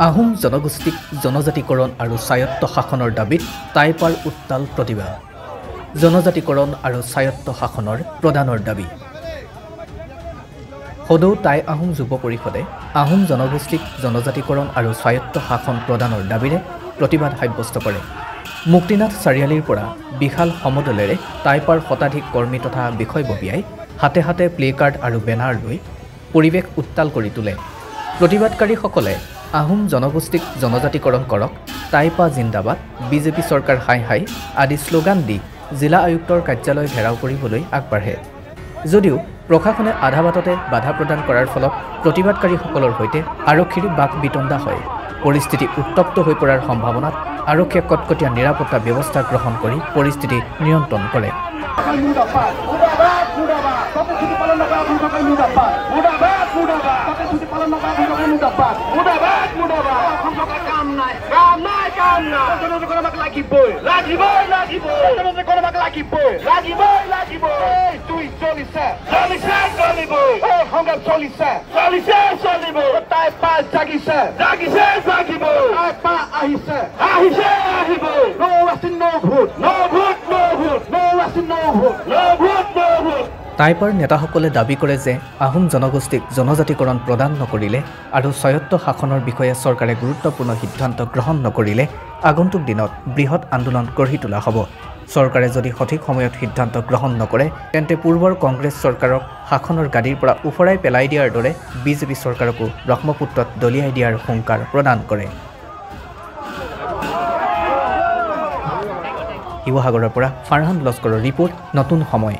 আহোম জনগোষ্ঠীক জনজাতিকৰণ আৰু স্বায়ত্ত শাসনৰ দাবীত টাইপাৰ উত্তাল প্ৰতিবাদ জনজাতিকৰণ আৰু স্বায়ত্ত শাসনৰ প্ৰদানৰ দাবী সদৌ টাই আহোম যুৱ পৰিষদে আহোম জনগোষ্ঠীক জনজাতিকৰণ আৰু স্বায়ত্ত শাসন প্ৰদানৰ দাবীৰে প্ৰতিবাদ সাব্যস্ত কৰে মুক্তিনাথ চাৰিআলিৰ পৰা বিশাল সমদলেৰে টাইপাৰ শতাধিক কৰ্মী তথা বিষয়ববীয়াই হাতে হাতে প্লে কাৰ্ড আৰু বেনাৰ লৈ পৰিৱেশ উত্তাল কৰি তোলে প্ৰতিবাদকাৰীসকলে আহোম জনগোষ্ঠীক জনজাতিকৰণ কৰক টাইপা জিন্দাবাদ বিজেপি চৰকাৰ হাই হাই আদি শ্লোগান দি জিলা আয়ুক্তৰ কাৰ্যালয় ঘেৰাও কৰিবলৈ আগবাঢ়ে যদিও প্ৰশাসনে আধা বাটতে বাধা প্ৰদান কৰাৰ ফলত প্ৰতিবাদকাৰীসকলৰ সৈতে আৰক্ষীৰ বাক বিতণ্ডা হয় পৰিস্থিতি উত্তপ্ত হৈ পৰাৰ সম্ভাৱনাত আৰক্ষীয়ে কটকটীয়া নিৰাপত্তা ব্যৱস্থা গ্ৰহণ কৰি পৰিস্থিতি নিয়ন্ত্ৰণ কৰে টাইপাৰ নেতাসকলে দাবী কৰে যে আহোম জনগোষ্ঠীক জনজাতিকৰণ প্ৰদান নকৰিলে আৰু স্বায়ত্ত শাসনৰ বিষয়ে চৰকাৰে গুৰুত্বপূৰ্ণ সিদ্ধান্ত গ্ৰহণ নকৰিলে আগন্তুক দিনত বৃহৎ আন্দোলন গঢ়ি তোলা হ'ব চৰকাৰে যদি সঠিক সময়ত সিদ্ধান্ত গ্ৰহণ নকৰে তেন্তে পূৰ্বৰ কংগ্ৰেছ চৰকাৰক শাসনৰ গাদীৰ পৰা উফৰাই পেলাই দিয়াৰ দৰে বিজেপি চৰকাৰকো ব্ৰহ্মপুত্ৰত দলিয়াই দিয়াৰ হুংকাৰ প্ৰদান কৰে শিৱসাগৰৰ পৰা ফাৰহান লস্কৰৰ ৰিপৰ্ট নতুন সময়।